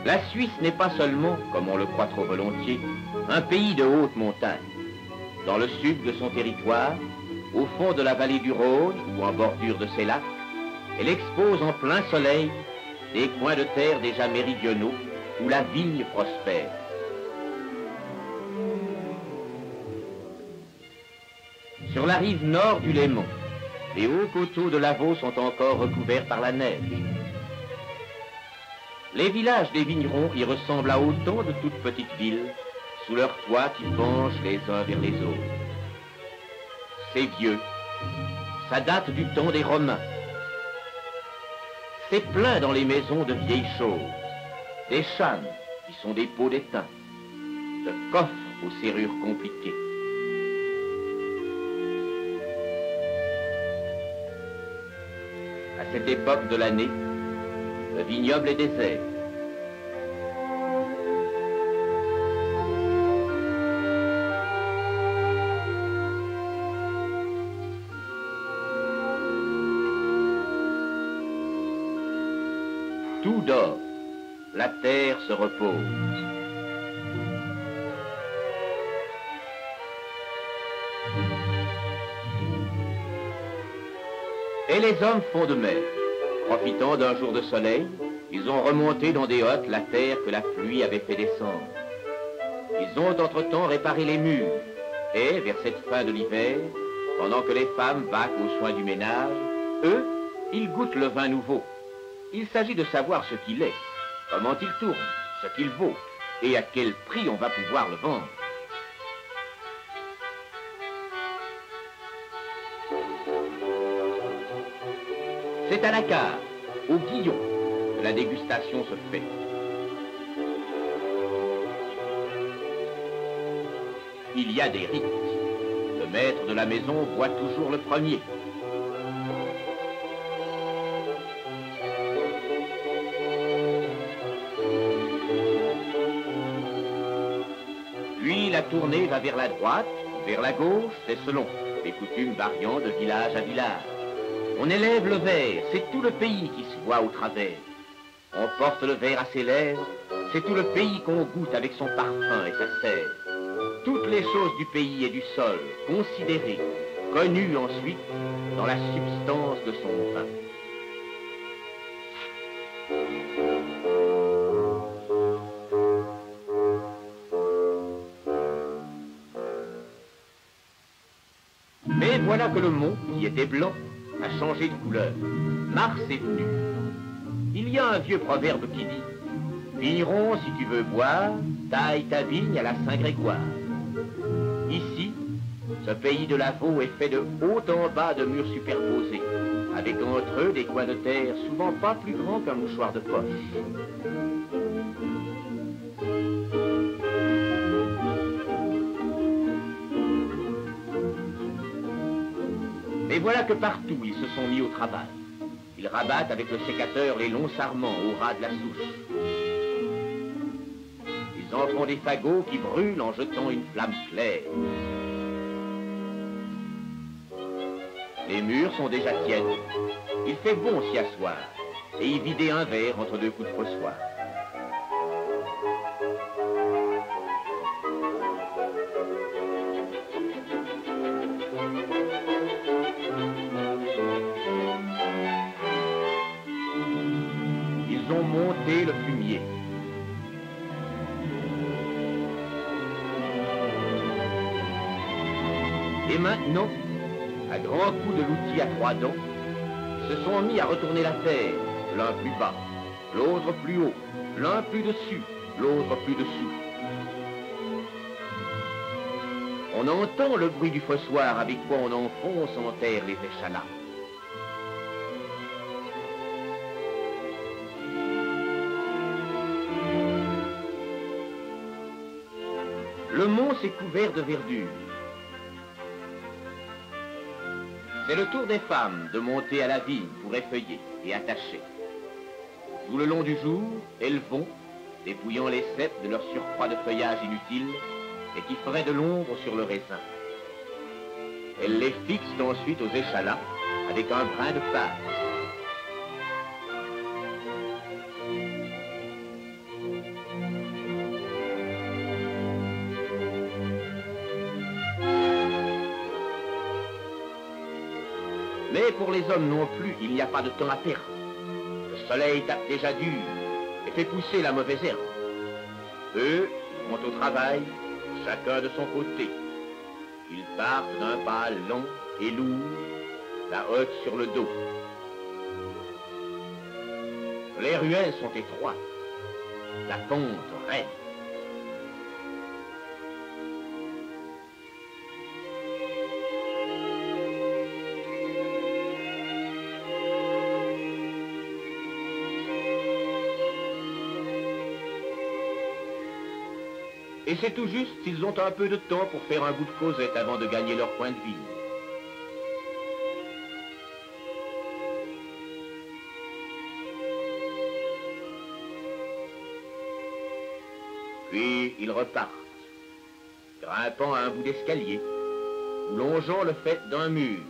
La Suisse n'est pas seulement, comme on le croit trop volontiers, un pays de haute montagne. Dans le sud de son territoire, au fond de la vallée du Rhône ou en bordure de ses lacs, elle expose en plein soleil des coins de terre déjà méridionaux où la vigne prospère. Sur la rive nord du Léman, les hauts coteaux de Lavaux sont encore recouverts par la neige. Les villages des vignerons y ressemblent à autant de toutes petites villes, sous leurs toits qui penchent les uns vers les autres. C'est vieux, ça date du temps des Romains. C'est plein dans les maisons de vieilles choses, des chânes qui sont des pots d'étain, de coffres aux serrures compliquées. À cette époque de l'année, le vignoble est désert. Tout dort, la terre se repose. Et les hommes font de même. Profitant d'un jour de soleil, ils ont remonté dans des hottes la terre que la pluie avait fait descendre. Ils ont entre-temps réparé les murs, et vers cette fin de l'hiver, pendant que les femmes vaquent aux soins du ménage, eux, ils goûtent le vin nouveau. Il s'agit de savoir ce qu'il est, comment il tourne, ce qu'il vaut, et à quel prix on va pouvoir le vendre. C'est à la cave, au guillon, que la dégustation se fait. Il y a des rites. Le maître de la maison boit toujours le premier. Puis la tournée va vers la droite, vers la gauche, c'est selon, les coutumes variant de village à village. On élève le verre, c'est tout le pays qui se voit au travers. On porte le verre à ses lèvres, c'est tout le pays qu'on goûte avec son parfum et sa sève. Toutes les choses du pays et du sol, considérées, connues ensuite dans la substance de son vin. Mais voilà que le mont, qui était blanc, a changé de couleur. Mars est venu. Il y a un vieux proverbe qui dit « Vigneron, si tu veux boire, taille ta vigne à la Saint-Grégoire ». Ici, ce pays de Lavaux est fait de haut en bas de murs superposés, avec entre eux des coins de terre souvent pas plus grands qu'un mouchoir de poche. Et voilà que partout ils se sont mis au travail. Ils rabattent avec le sécateur les longs sarments au ras de la souche. Ils en font des fagots qui brûlent en jetant une flamme claire. Les murs sont déjà tièdes. Il fait bon s'y asseoir et y vider un verre entre deux coups de fossoir. Ils ont monté le fumier. Et maintenant, à grands coups de l'outil à 3 dents, ils se sont mis à retourner la terre, l'un plus bas, l'autre plus haut, l'un plus dessus, l'autre plus dessous. On entend le bruit du fossoir avec quoi on enfonce en terre les échalas. Le mont s'est couvert de verdure. C'est le tour des femmes de monter à la vigne pour effeuiller et attacher. Tout le long du jour, elles vont, dépouillant les ceps de leur surcroît de feuillage inutile et qui ferait de l'ombre sur le raisin. Elles les fixent ensuite aux échalas avec un brin de paille. Mais pour les hommes non plus, il n'y a pas de temps à perdre. Le soleil tape déjà dur et fait pousser la mauvaise herbe. Eux vont au travail, chacun de son côté. Ils partent d'un pas long et lourd, la hotte sur le dos. Les ruelles sont étroites, la pente raide. Et c'est tout juste s'ils ont un peu de temps pour faire un bout de causette avant de gagner leur point de ville. Puis ils repartent, grimpant à un bout d'escalier, ou longeant le fait d'un mur.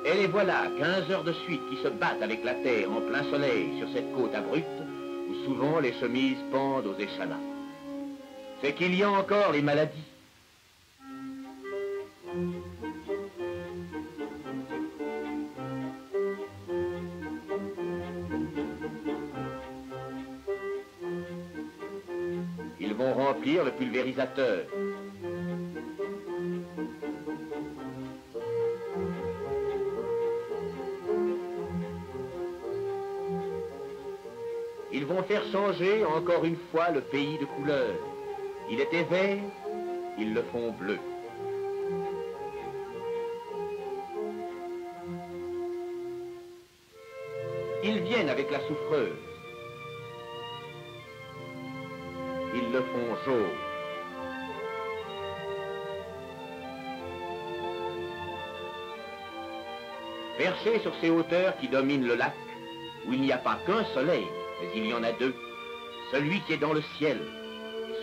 Et les voilà, 15 heures de suite, qui se battent avec la terre en plein soleil sur cette côte abrupte, où souvent les chemises pendent aux échalas. C'est qu'il y a encore les maladies. Ils vont remplir le pulvérisateur. Ils vont faire changer encore une fois le pays de couleur. Il était vert, ils le font bleu. Ils viennent avec la souffreuse. Ils le font jaune. Perchés sur ces hauteurs qui dominent le lac, où il n'y a pas qu'un soleil, mais il y en a deux, celui qui est dans le ciel,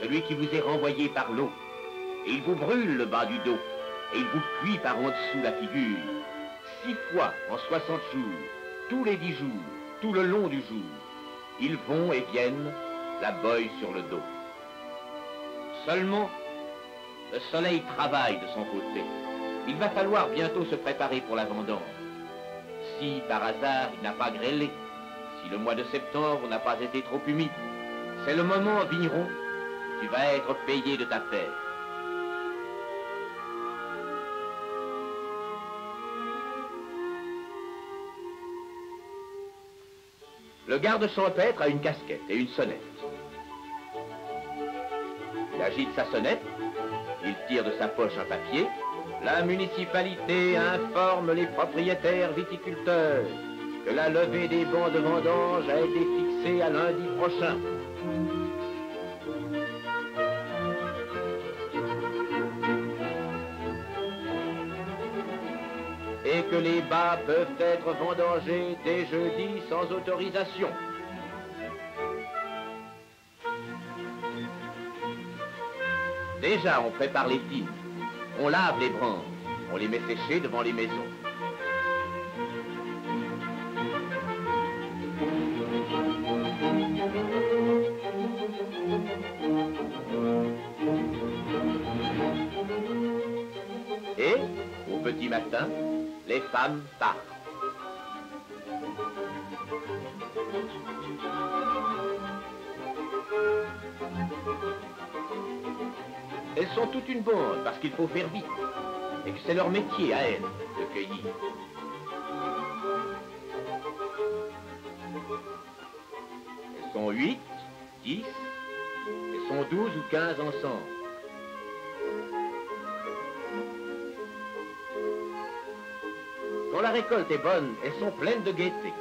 celui qui vous est renvoyé par l'eau, et il vous brûle le bas du dos, et il vous cuit par en dessous la figure, 6 fois en 60 jours, tous les 10 jours, tout le long du jour. Ils vont et viennent, la boye sur le dos. Seulement, le soleil travaille de son côté. Il va falloir bientôt se préparer pour la vendange. Si, par hasard, il n'a pas grêlé, si le mois de septembre n'a pas été trop humide, c'est le moment, vigneron, où tu vas être payé de ta terre. Le garde champêtre a une casquette et une sonnette. Il agite sa sonnette, il tire de sa poche un papier. La municipalité informe les propriétaires viticulteurs que la levée des bans de vendange a été fixée à lundi prochain. Et que les bas peuvent être vendangés dès jeudi sans autorisation. Déjà, on prépare les tines, on lave les branches, on les met sécher devant les maisons. Et, au petit matin, les femmes partent. Elles sont toute une bande parce qu'il faut faire vite et que c'est leur métier à elles de cueillir. Elles sont 8, 10, elles sont 12 ou 15 ensemble. Quand la récolte est bonne, elles sont pleines de gaieté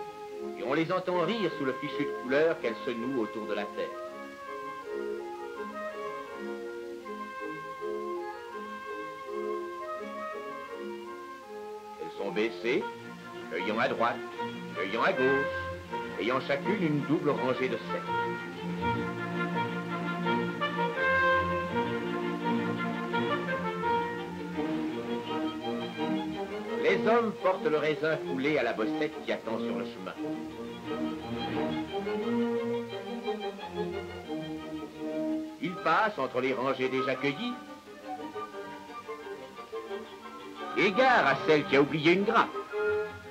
et on les entend rire sous le fichu de couleur qu'elles se nouent autour de la terre. Baissées, cueillant à droite, cueillant à gauche, ayant chacune une double rangée de 7. Les hommes portent le raisin foulé à la bossette qui attend sur le chemin. Ils passent entre les rangées déjà cueillies Égare à celle qui a oublié une grappe.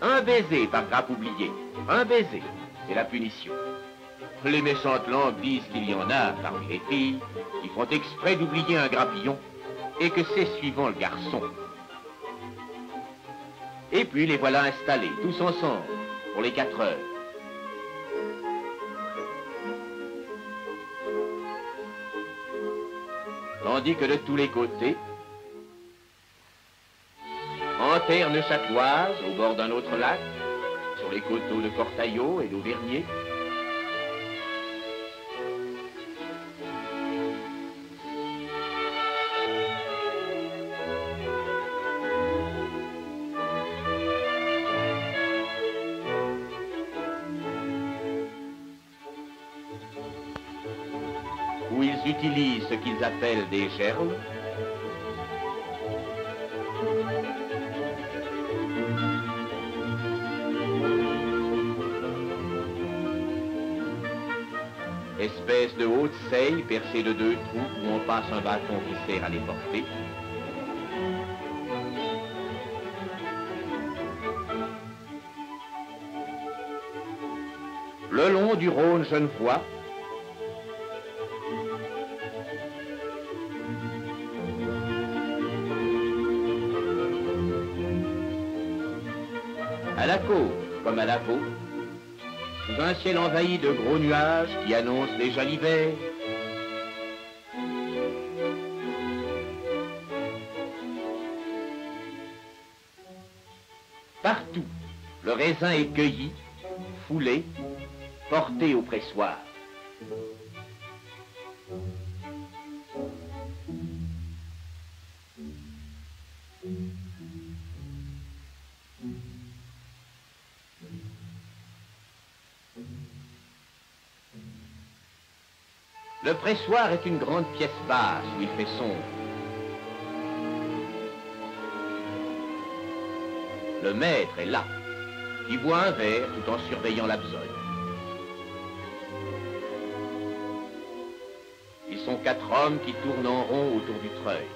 Un baiser par grappe oubliée. Un baiser, c'est la punition. Les méchantes langues disent qu'il y en a, parmi les filles, qui font exprès d'oublier un grappillon, et que c'est suivant le garçon. Et puis les voilà installés, tous ensemble, pour les 4 heures. Tandis que de tous les côtés, en terre neuchâteloise, au bord d'un autre lac, sur les coteaux de Cortaillot et d'Auvergnat, où ils utilisent ce qu'ils appellent des gerles, espèce de haute seille percée de 2 trous où on passe un bâton qui sert à les porter. Le long du Rhône genevois, à la côte comme à la peau, sous un ciel envahi de gros nuages qui annoncent déjà l'hiver, partout, le raisin est cueilli, foulé, porté au pressoir. Le pressoir est une grande pièce basse où il fait sombre. Le maître est là, qui boit un verre tout en surveillant la besogne. Ils sont 4 hommes qui tournent en rond autour du treuil.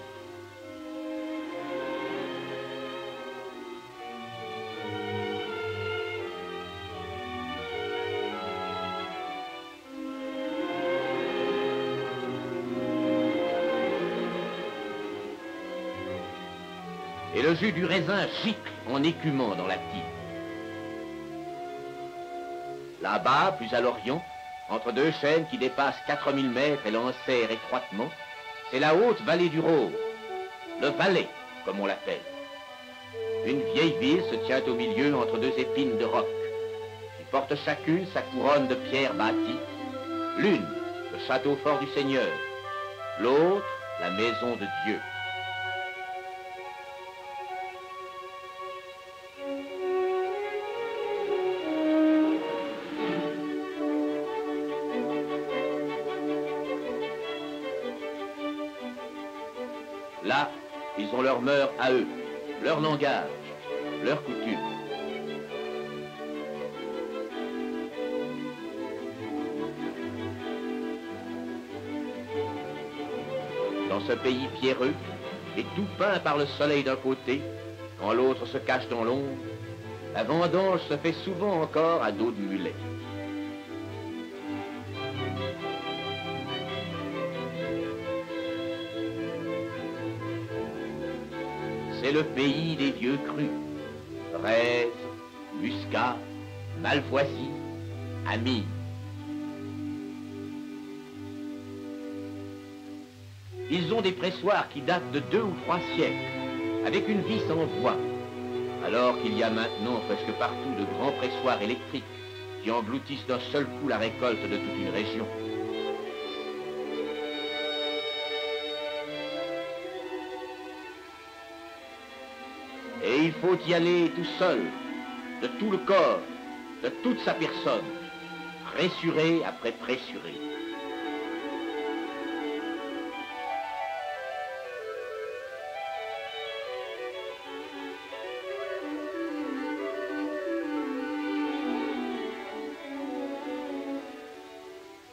Et le jus du raisin gicle en écumant dans la tire. Là-bas, plus à l'orient, entre 2 chaînes qui dépassent 4000 mètres et l'enserrent étroitement, c'est la haute vallée du Rhône, le Valais, comme on l'appelle. Une vieille ville se tient au milieu entre 2 épines de roc, qui portent chacune sa couronne de pierre bâtie, l'une, le château fort du Seigneur, l'autre, la maison de Dieu. Là, ils ont leurs mœurs à eux, leur langage, leurs coutumes. Dans ce pays pierreux, et tout peint par le soleil d'un côté, quand l'autre se cache dans l'ombre, la vendange se fait souvent encore à dos de mulet. C'est le pays des vieux crus, fraises, muscat, malvoisie, amis. Ils ont des pressoirs qui datent de 2 ou 3 siècles, avec une vie sans voie, alors qu'il y a maintenant presque partout de grands pressoirs électriques qui engloutissent d'un seul coup la récolte de toute une région. Et il faut y aller tout seul, de tout le corps, de toute sa personne, pressuré après pressuré.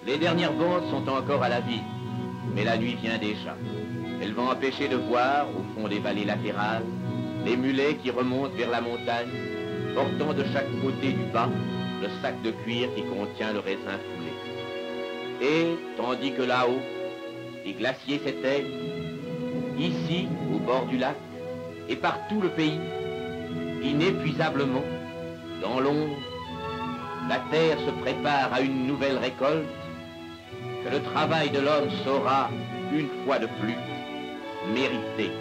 Les dernières bandes sont encore à la ville, mais la nuit vient déjà. Elles vont empêcher de voir, au fond des vallées latérales, les mulets qui remontent vers la montagne, portant de chaque côté du bas le sac de cuir qui contient le raisin foulé. Et, tandis que là-haut, les glaciers s'éteignent, ici, au bord du lac, et par tout le pays, inépuisablement, dans l'ombre, la terre se prépare à une nouvelle récolte que le travail de l'homme saura, une fois de plus, mériter.